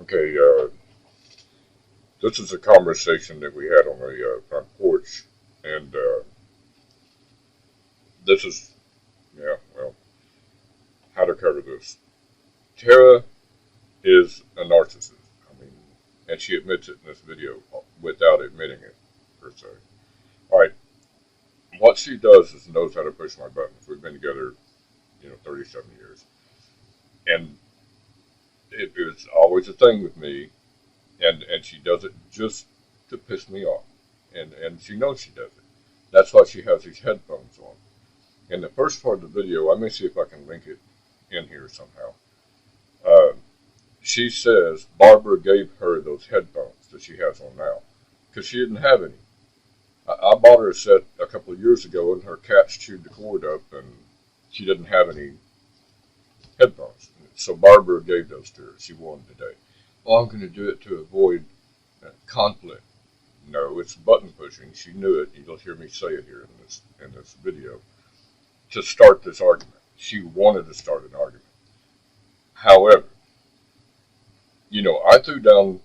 Okay, this is a conversation that we had on the front porch, and this is, yeah, well, how to cover this. Tara is a narcissist. I mean, and she admits it in this video without admitting it, per se. All right, what she does is knows how to push my buttons. We've been together, 37 years, and it is always a thing with me, and she does it just to piss me off, and she knows she does it. That's why she has these headphones on. In the first part of the video, I may see if I can link it in here somehow. Uh, she says Barbara gave her those headphones that she has on now because she didn't have any. I bought her a set a couple of years ago, and her cats chewed the cord up, and she didn't have any headphones. So Barbara gave those to her. She wore them today. Well, I'm going to do it to avoid conflict. No, it's button pushing. She knew it. You'll hear me say it here in this video. To start this argument, she wanted to start an argument. However, I threw down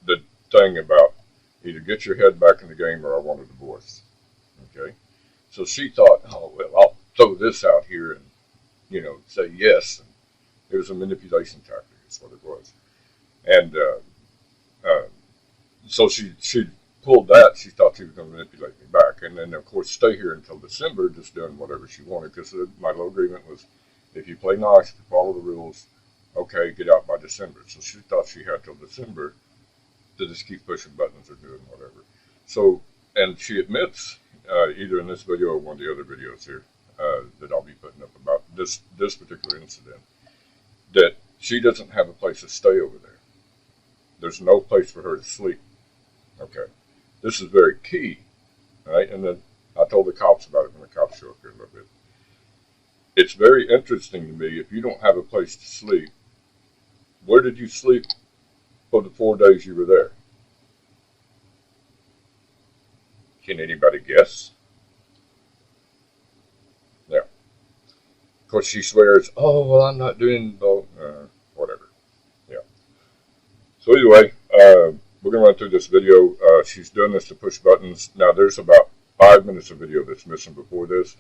the thing about either get your head back in the game or I want a divorce. Okay, so she thought, oh well, I'll throw this out here and say yes. And it was a manipulation tactic. Is what it was. And so she pulled that. She thought she was going to manipulate me back. And then, of course, stay here until December, just doing whatever she wanted. Because my little agreement was, if you play nice, if you follow the rules, okay, get out by December. So she thought she had till December to just keep pushing buttons or doing whatever. So, and she admits, either in this video or one of the other videos here that I'll be putting up about this particular incident, that she doesn't have a place to stay over there. There's no place for her to sleep. Okay. This is very key. Right? And then I told the cops about it when the cops show up here in a little bit. It's very interesting to me, if you don't have a place to sleep, where did you sleep for the 4 days you were there? Can anybody guess? Yeah. Of course, she swears, oh, well, I'm not doing whatever. Yeah. So anyway, we're going to run through this video. She's doing this to push buttons. Now, there's about 5 minutes of video that's missing before this,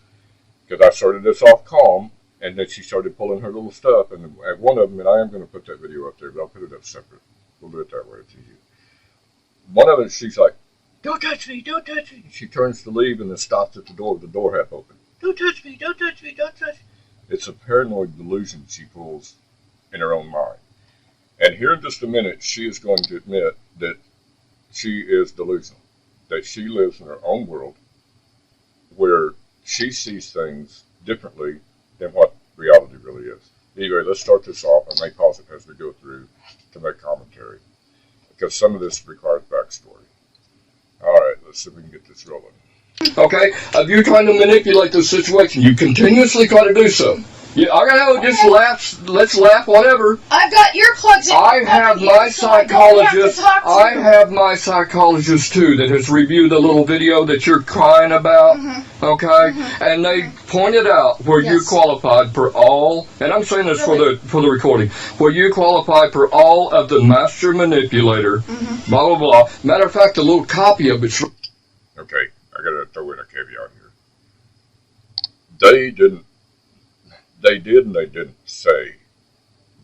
because I started this off calm, and then she started pulling her little stuff, and at one of them, and I am going to put that video up there, but I'll put it up separate. We'll do it that way. It's easier. One of it, she's like, don't touch me, don't touch me. She turns to leave and then stops at the door with the door half open. Don't touch me, don't touch me, don't touch me. It's a paranoid delusion she pulls in her own mind. And here in just a minute, she is going to admit that she is delusional, that she lives in her own world where she sees things differently than what reality really is. Anyway, let's start this off. I may pause it as we go through to make commentary, because some of this requires backstory. All right, let's see if we can get this rolling. Okay, if you're trying to manipulate the situation, you continuously try to do so. Yeah, I know, just laugh, let's laugh, whatever. I've got earplugs in. I have my psychologist too that has reviewed the little video that you're crying about, okay? And they pointed out where you qualified for all, and I'm saying this for the recording, where you qualified for all of the master manipulator, blah, blah, blah. Matter of fact, a little copy of it's... Okay, I gotta throw in a caveat here. They did and they didn't say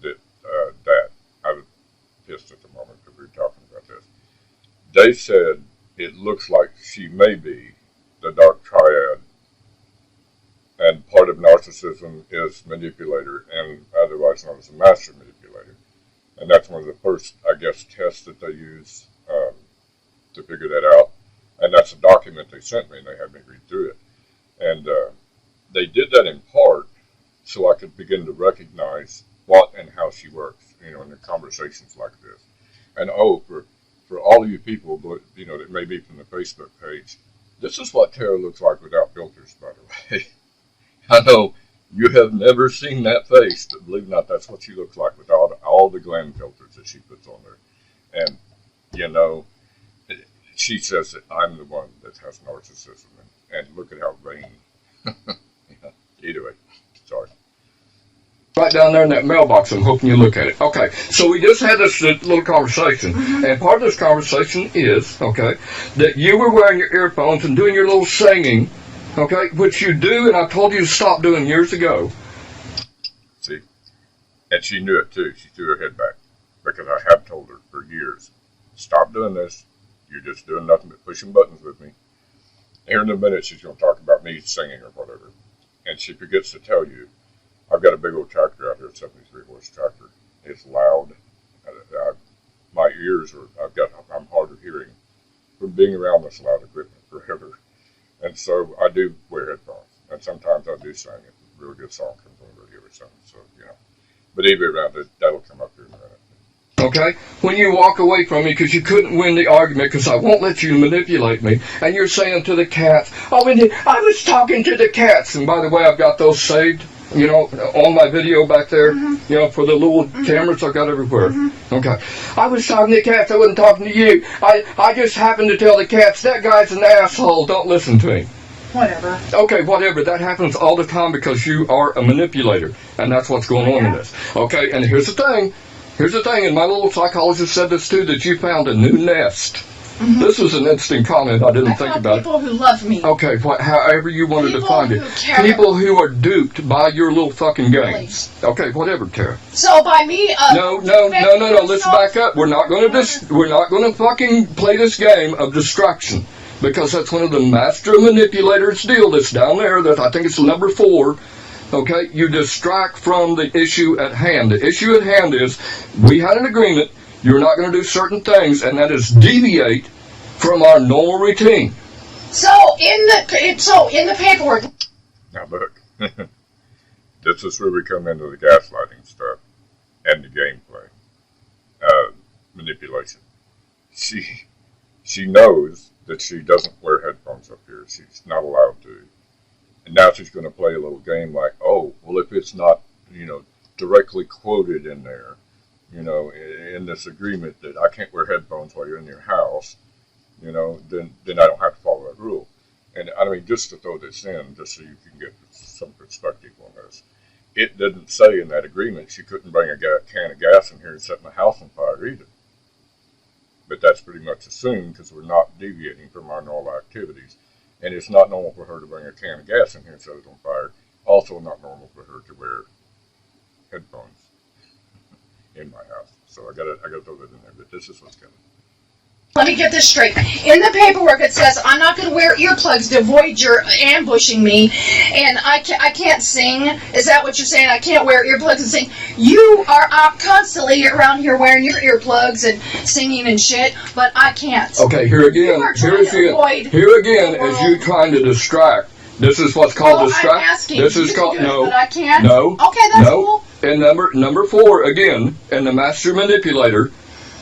that. I was pissed at the moment because we were talking about this. They said it looks like she may be the dark triad, and part of narcissism is manipulator, and otherwise known as a master manipulator. And that's one of the first, I guess, tests that they use to figure that out. And that's a document they sent me, and they had me read through it. And they did that in part so I could begin to recognize what and how she works, in the conversations like this. And for all of you people, that may be from the Facebook page, this is what Tara looks like without filters, by the way. I know you have never seen that face, but believe it or not, that's what she looks like with all the glam filters that she puts on there. And, she says that I'm the one that has narcissism, and look at how vain. Either way, sorry. right down there in that mailbox. I'm hoping you look at it. Okay, so we just had this little conversation, and part of this conversation is, okay, that you were wearing your earphones and doing your little singing, okay, which you do, and I told you to stop doing years ago. See, and she knew it too. She threw her head back because I have told her for years, stop doing this. You're just doing nothing but pushing buttons with me. Here in a minute, she's going to talk about me singing or whatever. And she forgets to tell you, I've got a big old tractor out here, a 73-horse tractor. It's loud. My ears I'm hard of hearing from being around this loud equipment forever. And so I do wear headphones. And sometimes I do sing if a really good song comes on the radio or something. So, But anyway, that'll come up here in a minute. Okay? When you walk away from me because you couldn't win the argument because I won't let you manipulate me, and you're saying to the cats, oh, I was talking to the cats. And by the way, I've got those saved, on my video back there, for the little cameras I've got everywhere. Okay. I was talking to the cats. I wasn't talking to you. I just happened to tell the cats, that guy's an asshole. Don't listen to him. Whatever. Okay, whatever. That happens all the time because you are a manipulator, and that's what's going on in this. Okay, and here's the thing, and my little psychologist said this too, that you found a new nest. This was an interesting comment. I didn't think about it. People who love me. Okay, however you wanted to find it. Care. People who are duped by your little fucking games. Okay, whatever, Tara. So by me, No. Let's back up. We're not going to fucking play this game of distraction. Because that's one of the master manipulators deal that's down there, that I think it's number 4. Okay, you distract from the issue at hand. The issue at hand is, we had an agreement, you're not going to do certain things, and that is deviate from our normal routine. So in the paperwork. Now look, this is where we come into the gaslighting stuff and the gameplay, manipulation. She knows that she doesn't wear headphones up here. She's not allowed to. And now she's going to play a little game like, oh, well, if it's not, directly quoted in there, in this agreement that I can't wear headphones while you're in your house, then I don't have to follow that rule. And I mean, just to throw this in, just so you can get some perspective on this, it didn't say in that agreement she couldn't bring a can of gas in here and set my house on fire either. But that's pretty much assumed because we're not deviating from our normal activities. And it's not normal for her to bring a can of gas in here and set it on fire. Also not normal for her to wear headphones in my house. So I gotta throw that in there. But this is what's coming. Let me get this straight. In the paperwork it says I'm not going to wear earplugs to avoid your ambushing me, and I can't sing. Is that what you're saying? I can't wear earplugs and sing? You are constantly around here wearing your earplugs and singing and shit, but I can't. Okay, here again, as you trying to distract. This is what's called distract. I'm asking. This is called no. But I can't. No. Okay, that's cool. And number 4 again, and the master manipulator.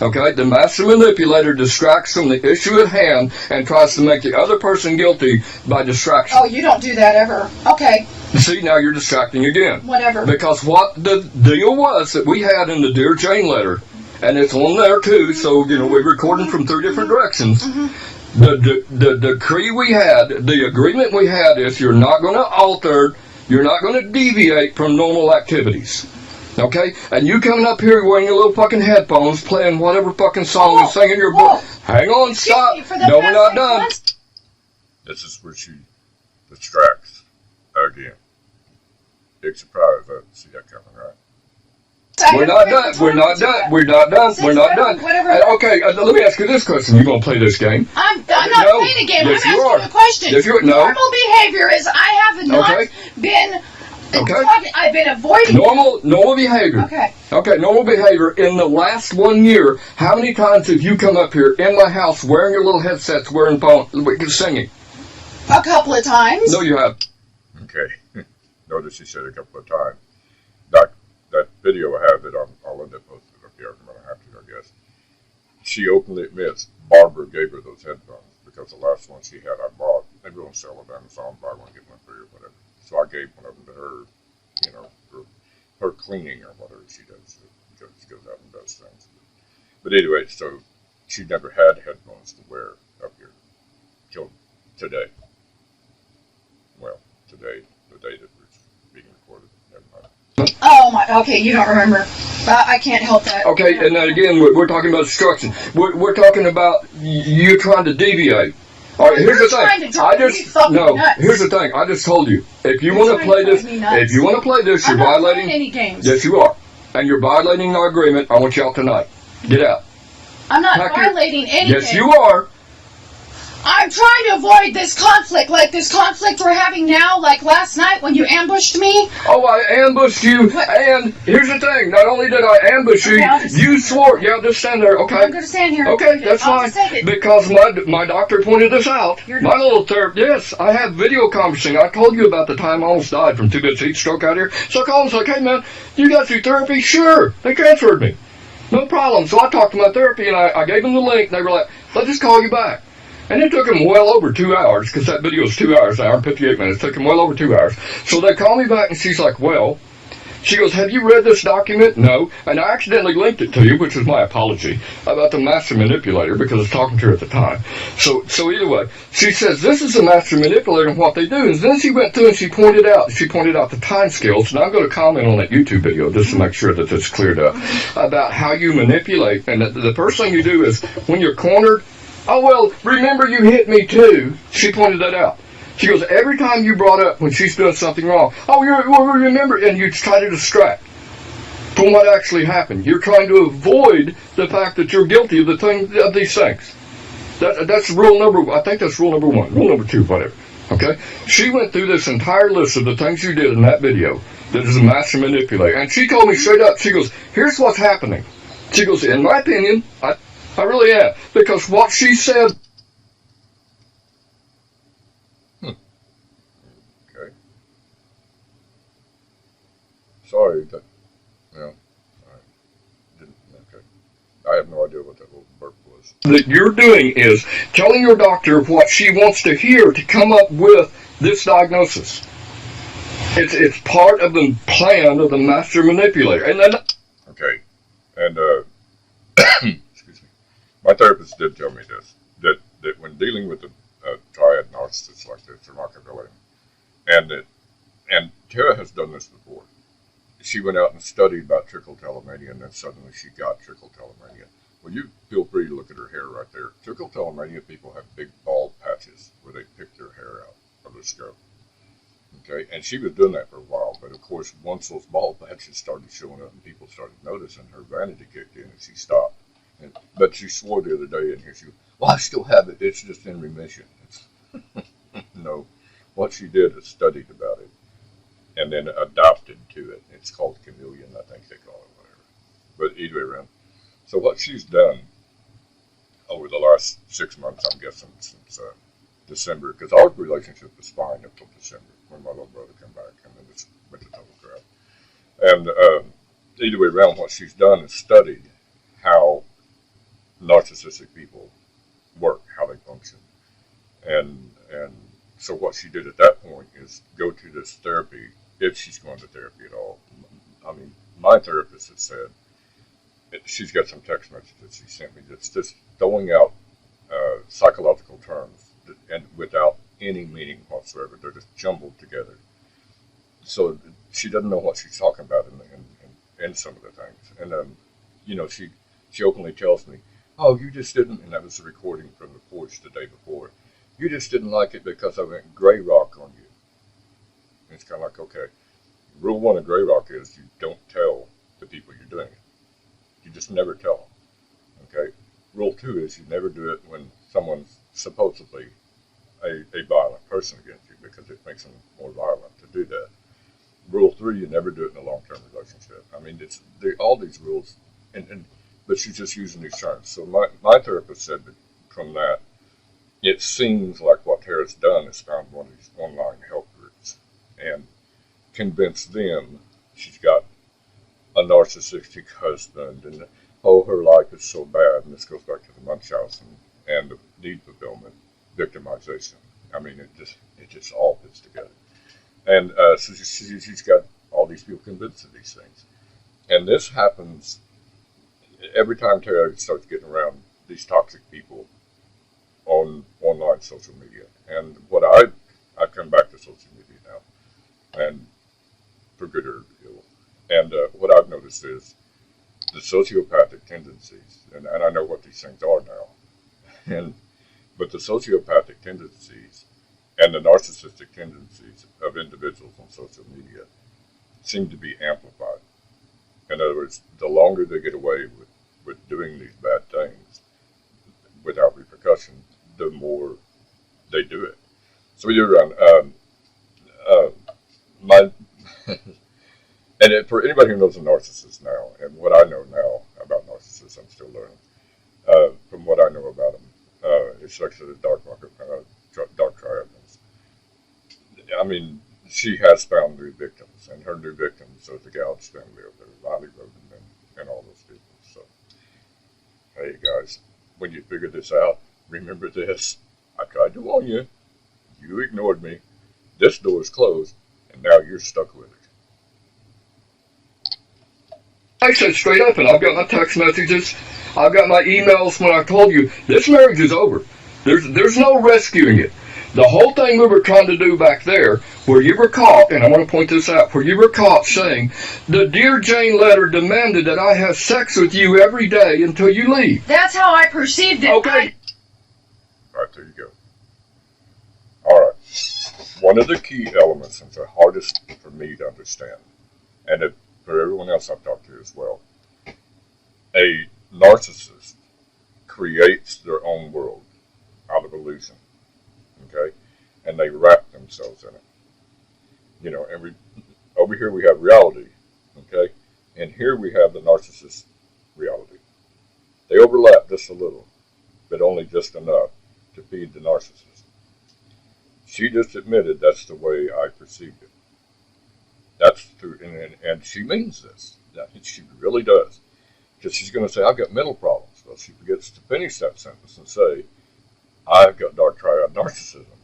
Okay, the master manipulator distracts from the issue at hand and tries to make the other person guilty by distraction. Oh, you don't do that ever. Okay. See, now you're distracting again. Whatever. Because what the deal was that we had in the Dear Jane letter, and it's on there too, so, we're recording from 3 different directions. The decree we had, the agreement we had is you're not going to alter, you're not going to deviate from normal activities. Okay? And you coming up here wearing your little fucking headphones, playing whatever fucking song and singing your book. Hang on, stop. No, we're not done. This is where she distracts again. Big surprise. I see that coming, right? We're not done. We're not done. We're not done. We're not done. Okay, let me ask you this question. You gonna play this game? I'm not playing a game. Yes, I'm asking a question. Yes, you are. No. Normal behavior is I have not been. Okay. I've been avoiding normal behavior. Okay, normal behavior. In the last 1 year, how many times have you come up here in my house wearing your little headsets, wearing phone, singing? A couple of times. No, you have. Okay. Notice she said a couple of times. That video I have that I'll end up posting up here. I'm going to have to, I guess. She openly admits Barbara gave her those headphones because the last one she had I bought. Maybe we'll sell it on Amazon, buy one, get one free or whatever. So I gave one of them to her, for her cleaning or whatever she does. She goes out and does things. But anyway, so she never had headphones to wear up here till today. Well, today, the day that was being recorded. Never mind. Oh my, okay, you don't remember. I can't help that. Okay, and then again, we're talking about destruction. We're talking about you trying to deviate. All right, here's the thing. Here's the thing. I just told you. If you want to play this, you're violating any games. Yes, you are. And you're violating our agreement. I want you out tonight. Get out. I'm not violating anything. Yes, you are. I'm trying to avoid this conflict, like this conflict we're having now, like last night when you ambushed me. Oh, I ambushed you, and here's the thing. Not only did I ambush you, you swore. Yeah, just stand there, okay? I'm going to stand here. Okay, that's fine. Because my doctor pointed this out. My little therapist, yes, I have video conferencing. I told you about the time I almost died from 2 bits heat stroke out here. So I called and was like, hey, man, you guys do therapy? Sure. They transferred me. No problem. So I talked to my therapy, and I gave them the link, and they were like, let's just call you back. And it took them well over 2 hours, because that video is 2 hours, an hour and 58 minutes. It took them well over 2 hours. So they call me back, and she's like, well, she goes, have you read this document? No. And I accidentally linked it to you, which is my apology, about the master manipulator, because I was talking to her at the time. So either way, she says, this is the master manipulator and what they do. And then she went through and she pointed out the time scales. And I'm going to comment on that YouTube video just to make sure that it's cleared up, about how you manipulate. And the first thing you do is, when you're cornered, oh, well, remember you hit me too. She pointed that out. She goes, every time you brought up when she's doing something wrong, remember, and you try to distract from what actually happened. You're trying to avoid the fact that you're guilty of these things. That's rule number, I think that's rule number 1. Rule number 2, whatever. Okay? She went through this entire list of the things you did in that video that is a master manipulator. And she told me straight up, she goes, here's what's happening. She goes, in my opinion, I really am. Because what she said... Okay. Sorry. Okay. I have no idea what that little burp was. That you're doing is telling your doctor what she wants to hear to come up with this diagnosis. It's part of the plan of the master manipulator. And then... Okay. And, excuse me. My therapist did tell me this, that when dealing with a triad narcissist like this, remarkability, and Tara has done this before. She went out and studied about trichotillomania, and then suddenly she got trichotillomania. Well, you feel free to look at her hair right there. Trichotillomania people have big bald patches where they pick their hair out of their scalp. Okay, and she was doing that for a while, but of course, once those bald patches started showing up and people started noticing, her vanity kicked in and she stopped. But she swore the other day in here, she goes, well, I still have it, it's just in remission. No, what she did is studied about it and then adopted to it. It's called chameleon, I think they call it, whatever. But either way around. So what she's done over the last 6 months, I'm guessing, since December, because our relationship was fine up till December when my little brother came back, and then it went to total crap. And either way around, what she's done is studied how narcissistic people work, how they function. And so what she did at that point is go to this therapy, if she's going to therapy at all. I mean, my therapist has said, she's got some text messages she sent me that's just throwing out psychological terms and without any meaning whatsoever. They're just jumbled together. So she doesn't know what she's talking about in some of the things. And, you know, she openly tells me, oh, you just didn't, and that was the recording from the porch the day before, you just didn't like it because I went gray rock on you. And it's kind of like, okay, rule 1 of gray rock is you don't tell the people you're doing it. You just never tell them, okay? Rule 2 is you never do it when someone's supposedly a violent person against you, because it makes them more violent to do that. Rule 3, you never do it in a long-term relationship. I mean, all these rules, but she's just using these terms. So my therapist said that from that, it seems like what Tara's done is found one of these online help groups and convinced them she's got a narcissistic husband and, oh, her life is so bad. And this goes back to the Munchausen and the need fulfillment, victimization. I mean, it just all fits together. And so she's got all these people convinced of these things. And this happens every time Tara starts getting around these toxic people on online social media. And what I've come back to social media now, and for good or ill, And what I've noticed is the sociopathic tendencies, and I know what these things are now, but the sociopathic tendencies and the narcissistic tendencies of individuals on social media seem to be amplified. In other words, the longer they get away with doing these bad things without repercussion, the more they do it. So you're my for anybody who knows a narcissist now, and what I know now about narcissists, I'm still learning. From what I know about them, especially the dark triads. I mean, she has found new victims, and her new victims are the Gouge family of the Riley Roden and all those people. So, hey guys, when you figure this out, remember this. I tried to warn you. You ignored me. This door is closed, and now you're stuck with it. I said straight up, and I've got my text messages, I've got my emails when I told you, this marriage is over. There's no rescuing it. The whole thing we were trying to do back there, where you were caught, and I want to point this out, where you were caught saying, the Dear Jane letter demanded that I have sex with you every day until you leave. That's how I perceived it. Okay. All right, there you go. All right. One of the key elements, and the hardest for me to understand, and for everyone else I've talked to as well, a narcissist creates their own world out of illusion, okay? And they wrap themselves in it. You know, and over here we have reality, okay? And here we have the narcissist reality. They overlap just a little, but only just enough to feed the narcissist. She just admitted that's the way I perceived it. That's true, and she means this. She really does. Because she's going to say, I've got mental problems. Well, she forgets to finish that sentence and say, I've got dark triad narcissism,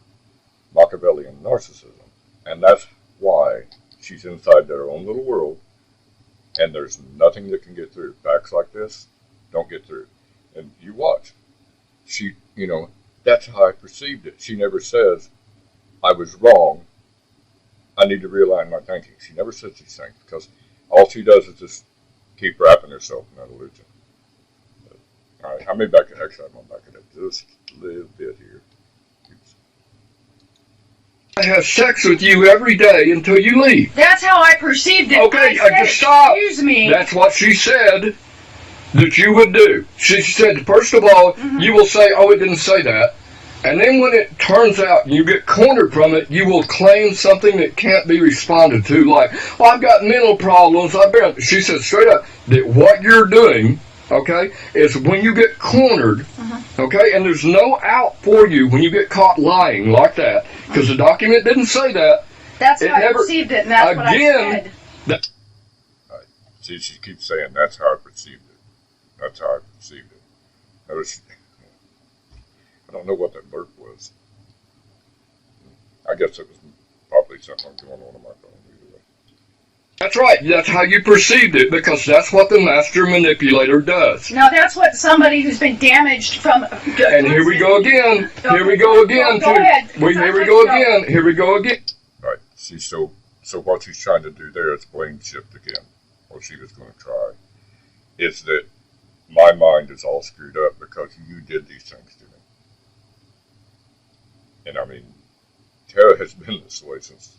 Machiavellian narcissism. And that's why she's inside their own little world, and there's nothing that can get through. Facts like this don't get through. And you watch. She, that's how I perceived it. She never says, I was wrong. I need to realign my thinking. She never says these things because all she does is just keep wrapping herself in that illusion. All right, I'm back to X. I'm back to that just a little bit here. Oops. I have sex with you every day until you leave. That's how I perceived it. Okay, just stop. Excuse me. That's what she said that you would do. She said, first of all, you will say, oh, it didn't say that. And then when it turns out you get cornered from it, you will claim something that can't be responded to, like, well, I've got mental problems. She said straight up that what you're doing, okay, is when you get cornered, okay, and there's no out for you when you get caught lying like that, because the document didn't say that. That's how I perceived it, and that's what I said. Right. See, she keeps saying, that's how I perceived it. That's how I perceived it. I don't know what that burp was. I guess it was probably something going on my phone. Either way. That's right. That's how you perceived it, because that's what the master manipulator does. Now, that's what somebody who's been damaged from... And here we go again. Here we go again. Go ahead. Here we go again. Here we go again. Right. See, so what she's trying to do there is blame shift again, or she was going to try, is that my mind is all screwed up because you did these things to me. And I mean, Tara has been this way since